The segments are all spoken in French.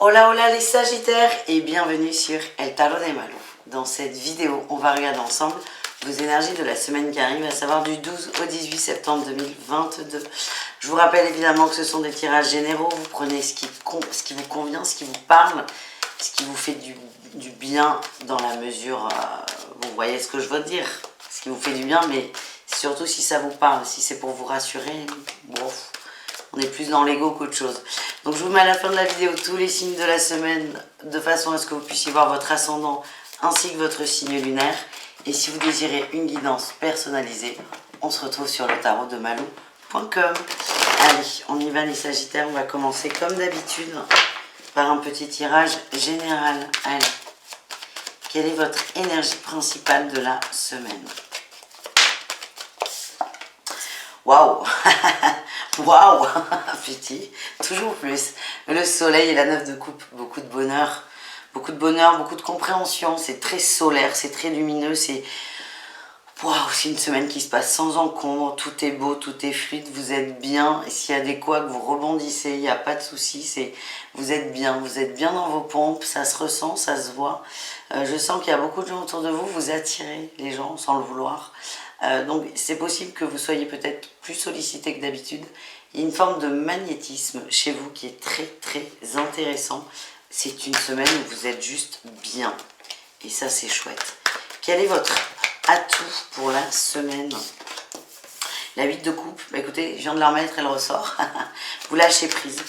Hola hola les Sagittaires et bienvenue sur El Tarot de Malou. Dans cette vidéo, on va regarder ensemble vos énergies de la semaine qui arrive, à savoir du 12 au 18 septembre 2022. Je vous rappelle évidemment que ce sont des tirages généraux, vous prenez ce qui vous convient, ce qui vous parle, ce qui vous fait du bien dans la mesure, vous voyez ce que je veux dire, ce qui vous fait du bien, mais surtout si ça vous parle, si c'est pour vous rassurer, bon, on est plus dans l'ego qu'autre chose. Donc je vous mets à la fin de la vidéo tous les signes de la semaine, de façon à ce que vous puissiez voir votre ascendant ainsi que votre signe lunaire. Et si vous désirez une guidance personnalisée, on se retrouve sur le tarot de malou.com. Allez, on y va les Sagittaires, on va commencer comme d'habitude par un petit tirage général. Allez, quelle est votre énergie principale de la semaine? Waouh. Waouh. Petit, toujours plus. Le soleil et la 9 de coupe, beaucoup de bonheur, beaucoup de compréhension. C'est très solaire, c'est très lumineux, c'est waouh, c'est une semaine qui se passe sans encombre, tout est beau, tout est fluide, vous êtes bien. Et s'il y a des couacs, vous rebondissez, il n'y a pas de souci, vous êtes bien dans vos pompes, ça se ressent, ça se voit. Je sens qu'il y a beaucoup de gens autour de vous, vous attirez les gens sans le vouloir. Donc c'est possible que vous soyez peut-être plus sollicité que d'habitude. Il y a une forme de magnétisme chez vous qui est très très intéressant. C'est une semaine où vous êtes juste bien. Et ça c'est chouette. Quel est votre atout pour la semaine? La 8 de coupe, bah écoutez, je viens de la remettre, elle ressort. Vous lâchez prise.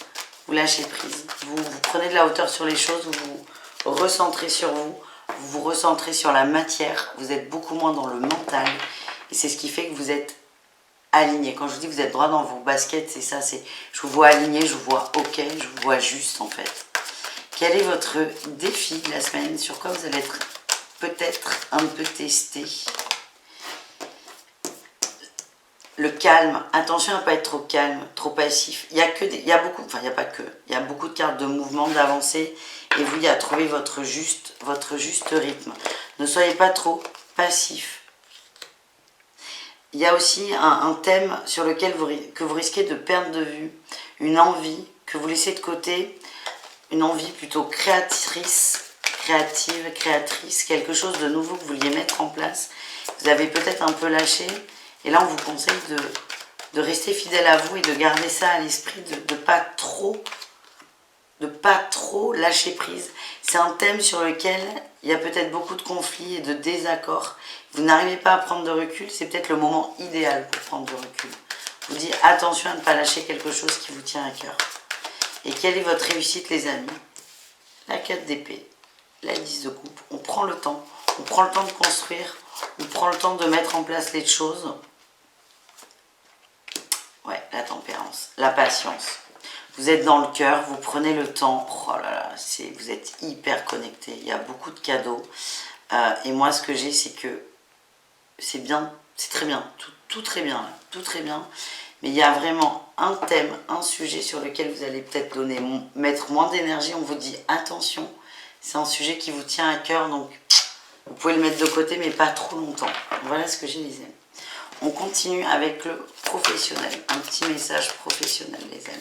Vous lâchez prise. Vous prenez de la hauteur sur les choses, vous vous recentrez sur vous. Vous vous recentrez sur la matière. Vous êtes beaucoup moins dans le mental. Et c'est ce qui fait que vous êtes aligné. Quand je vous dis que vous êtes droit dans vos baskets, c'est ça, c'est je vous vois aligné, je vous vois ok, je vous vois juste en fait. Quel est votre défi de la semaine? Sur quoi vous allez être peut-être un peu testé? Le calme, attention à ne pas être trop calme, trop passif. Il y a beaucoup, enfin il n'y a pas que, il y a beaucoup de cartes de mouvement, d'avancée, et vous y à trouver votre juste rythme. Ne soyez pas trop passif. Il y a aussi un thème sur lequel vous risquez de perdre de vue, une envie que vous laissez de côté, une envie plutôt créatrice, quelque chose de nouveau que vous vouliez mettre en place. Vous avez peut-être un peu lâché, et là on vous conseille de rester fidèle à vous et de garder ça à l'esprit, de ne pas trop lâcher prise. C'est un thème sur lequel il y a peut-être beaucoup de conflits et de désaccords. Vous n'arrivez pas à prendre de recul, c'est peut-être le moment idéal pour prendre de recul. Je vous dis attention à ne pas lâcher quelque chose qui vous tient à cœur. Et quelle est votre réussite les amis? La 4 d'épée, la 10 de coupe. On prend le temps de construire, on prend le temps de mettre en place les choses. Ouais, la tempérance, la patience. Vous êtes dans le cœur, vous prenez le temps. Oh là là, vous êtes hyper connecté. Il y a beaucoup de cadeaux. Et moi, ce que j'ai, c'est que c'est bien, c'est très bien, tout très bien, là, tout très bien. Mais il y a vraiment un thème, un sujet sur lequel vous allez peut-être mettre moins d'énergie. On vous dit attention, c'est un sujet qui vous tient à cœur, donc vous pouvez le mettre de côté, mais pas trop longtemps. Voilà ce que j'ai les amis. On continue avec le professionnel. Un petit message professionnel les amis.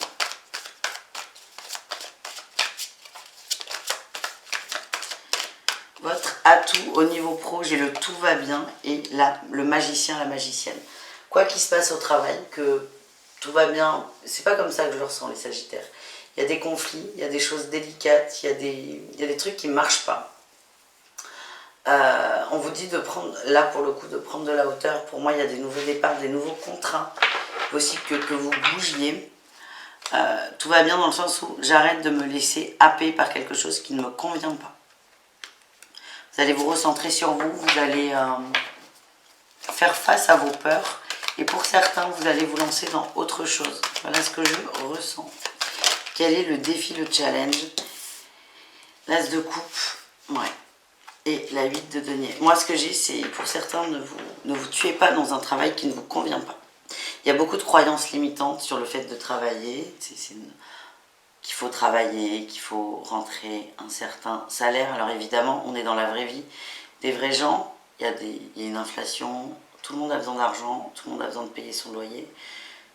Votre atout au niveau pro, j'ai le tout va bien et le magicien, la magicienne. Quoi qu'il se passe au travail, que tout va bien, c'est pas comme ça que je le ressens les Sagittaires. Il y a des conflits, il y a des choses délicates, il y a des trucs qui ne marchent pas. On vous dit de prendre, là pour le coup, de prendre de la hauteur. Pour moi, il y a des nouveaux départs, des nouveaux contrats. Possible que vous bougiez. Tout va bien dans le sens où j'arrête de me laisser happer par quelque chose qui ne me convient pas. Vous allez vous recentrer sur vous, vous allez faire face à vos peurs. Et pour certains, vous allez vous lancer dans autre chose. Voilà ce que je ressens. Quel est le défi, le challenge? L'As de coupe, ouais. Et la 8 de denier. Moi, ce que j'ai, c'est pour certains, ne vous tuez pas dans un travail qui ne vous convient pas. Il y a beaucoup de croyances limitantes sur le fait de travailler. Qu'il faut travailler, qu'il faut rentrer un certain salaire. Alors évidemment, on est dans la vraie vie. Des vrais gens, il y a une inflation, tout le monde a besoin d'argent, tout le monde a besoin de payer son loyer,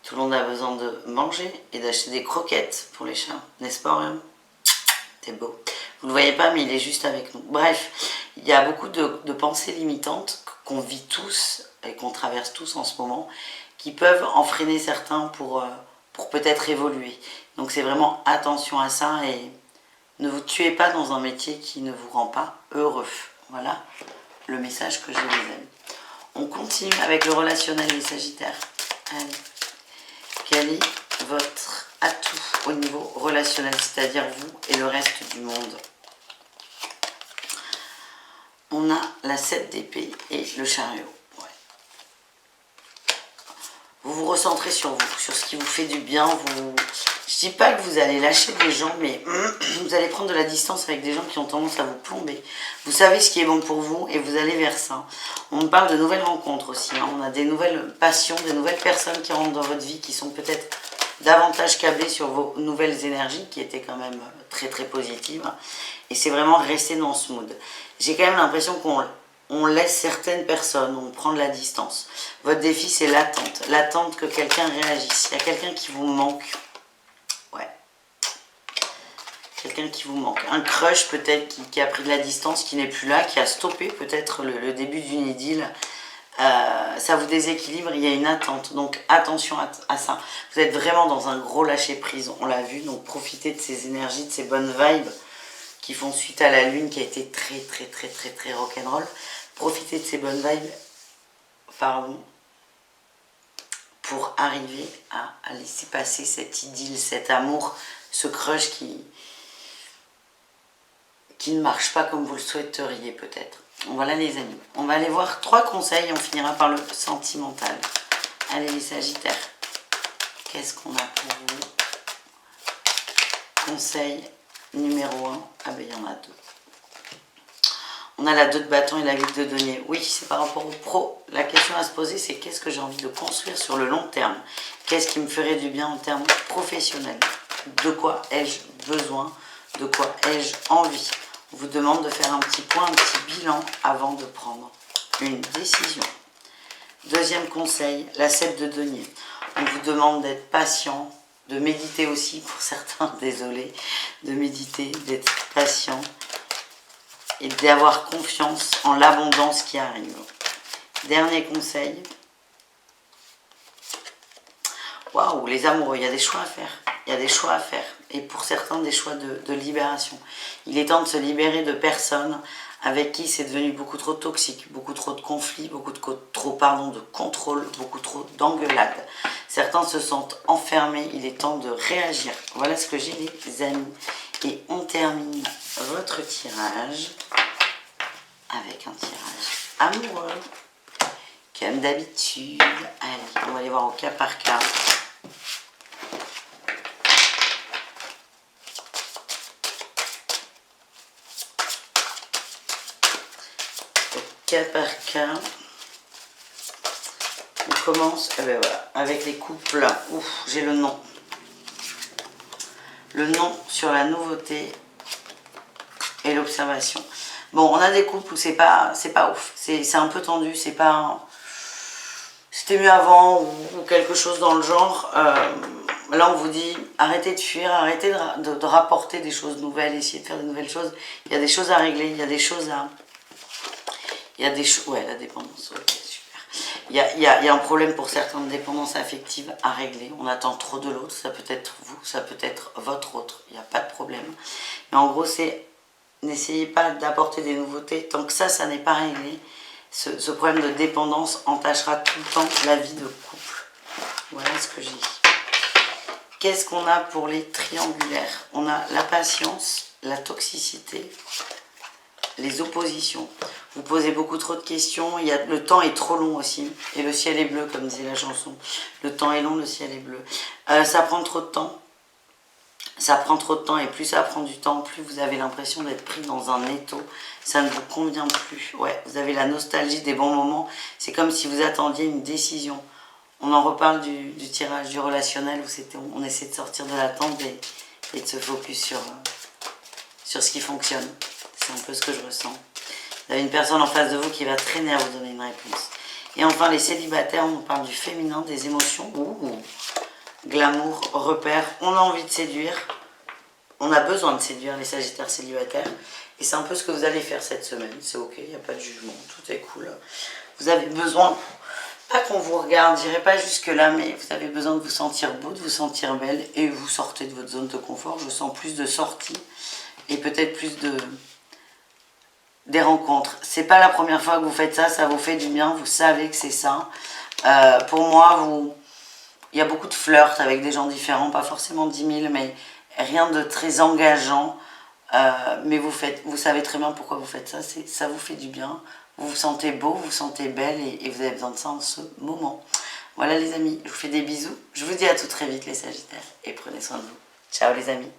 tout le monde a besoin de manger et d'acheter des croquettes pour les chats. N'est-ce pas, Orion? c'est beau. Vous ne le voyez pas, mais il est juste avec nous. Bref, il y a beaucoup de pensées limitantes qu'on vit tous et qu'on traverse tous en ce moment, qui peuvent en freiner certains pour peut-être évoluer. Donc c'est vraiment attention à ça et ne vous tuez pas dans un métier qui ne vous rend pas heureux. Voilà le message que j'ai, les amis. On continue avec le relationnel, les Sagittaires. Allez. Quel est votre atout au niveau relationnel, c'est-à-dire vous et le reste du monde? On a la 7 d'épée et le chariot. Ouais. Vous vous recentrez sur vous, sur ce qui vous fait du bien. Je dis pas que vous allez lâcher des gens, mais vous allez prendre de la distance avec des gens qui ont tendance à vous plomber. Vous savez ce qui est bon pour vous et vous allez vers ça. On parle de nouvelles rencontres aussi. Hein. On a des nouvelles passions, des nouvelles personnes qui rentrent dans votre vie, qui sont peut-être davantage câblées sur vos nouvelles énergies, qui étaient quand même très très positives. Et c'est vraiment rester dans ce mood. J'ai quand même l'impression qu'on laisse certaines personnes, on prend de la distance. Votre défi, c'est l'attente. L'attente que quelqu'un réagisse. Il y a quelqu'un qui vous manque. Ouais. Quelqu'un qui vous manque. Un crush peut-être qui a pris de la distance, qui n'est plus là, qui a stoppé peut-être le début d'une idylle. Ça vous déséquilibre, il y a une attente. Donc attention à ça. Vous êtes vraiment dans un gros lâcher-prise, on l'a vu. Donc profitez de ces énergies, de ces bonnes vibes qui font suite à la lune qui a été très rock'n'roll. Profitez de ces bonnes vibes, pardon, pour arriver à laisser passer cette idylle, cet amour, ce crush qui ne marche pas comme vous le souhaiteriez peut-être. Voilà les amis, on va aller voir 3 conseils et on finira par le sentimental. Allez les Sagittaires, qu'est-ce qu'on a pour vous? Conseil numéro 1, ah ben il y en a 2. On a la 2 de bâton et la 8 de denier. Oui, c'est par rapport au pro. La question à se poser, c'est qu'est-ce que j'ai envie de construire sur le long terme? Qu'est-ce qui me ferait du bien en termes professionnels? De quoi ai-je besoin? De quoi ai-je envie? On vous demande de faire un petit point, un petit bilan avant de prendre une décision. Deuxième conseil, la 7 de denier. On vous demande d'être patient, de méditer aussi pour certains, désolé, de méditer, d'être patient et d'avoir confiance en l'abondance qui arrive. Dernier conseil. Waouh, les amoureux, il y a des choix à faire. Il y a des choix à faire. Et pour certains, des choix de libération. Il est temps de se libérer de personnes avec qui c'est devenu beaucoup trop toxique, beaucoup trop de conflits, beaucoup trop de contrôle, beaucoup trop d'engueulades. Certains se sentent enfermés, il est temps de réagir. Voilà ce que j'ai les amis. Et on termine votre tirage avec un tirage amoureux. Comme d'habitude. Allez, on va aller voir au cas par cas. Cas par cas. On commence voilà, avec les couples. Ouf, j'ai le nom. Le nom sur la nouveauté et l'observation. Bon, on a des couples où c'est pas ouf. C'est un peu tendu, c'est pas... C'était mieux avant ou quelque chose dans le genre. Là, on vous dit, arrêtez de fuir, arrêtez de rapporter des choses nouvelles, essayez de faire de nouvelles choses. Il y a des choses à régler, il y a des choses à... Il y a des choses... Ouais, la dépendance, ok, super. Il y a un problème pour certains de dépendance affective à régler. On attend trop de l'autre, ça peut être vous, ça peut être votre autre, il n'y a pas de problème. Mais en gros, c'est... N'essayez pas d'apporter des nouveautés tant que ça n'est pas réglé. Ce problème de dépendance entachera tout le temps la vie de couple. Voilà ce que j'ai dit. Qu'est-ce qu'on a pour les triangulaires? On a la patience, la toxicité, les oppositions. Vous posez beaucoup trop de questions, le temps est trop long aussi. Et le ciel est bleu, comme disait la chanson. Le temps est long, le ciel est bleu. Ça prend trop de temps. Ça prend trop de temps et plus ça prend du temps, plus vous avez l'impression d'être pris dans un étau. Ça ne vous convient plus. Ouais, vous avez la nostalgie des bons moments. C'est comme si vous attendiez une décision. On en reparle du tirage du relationnel où on essaie de sortir de l'attente et de se focus sur ce qui fonctionne. C'est un peu ce que je ressens. Vous avez une personne en face de vous qui va traîner à vous donner une réponse. Et enfin, les célibataires, on parle du féminin, des émotions. Ouh. Glamour, repère, on a envie de séduire. On a besoin de séduire les Sagittaires célibataires. Et c'est un peu ce que vous allez faire cette semaine. C'est ok, il n'y a pas de jugement, tout est cool. Vous avez besoin, pas qu'on vous regarde, j'irai pas jusque là, mais vous avez besoin de vous sentir beau, de vous sentir belle. Et vous sortez de votre zone de confort. Je sens plus de sorties et peut-être plus des rencontres. C'est pas la première fois que vous faites ça, ça vous fait du bien, vous savez que c'est ça. Pour moi, il y a beaucoup de flirts avec des gens différents, pas forcément 10 000, mais rien de très engageant. Mais vous savez très bien pourquoi vous faites ça, ça vous fait du bien. Vous vous sentez beau, vous vous sentez belle et vous avez besoin de ça en ce moment. Voilà les amis, je vous fais des bisous. Je vous dis à tout très vite les Sagittaires et prenez soin de vous. Ciao les amis.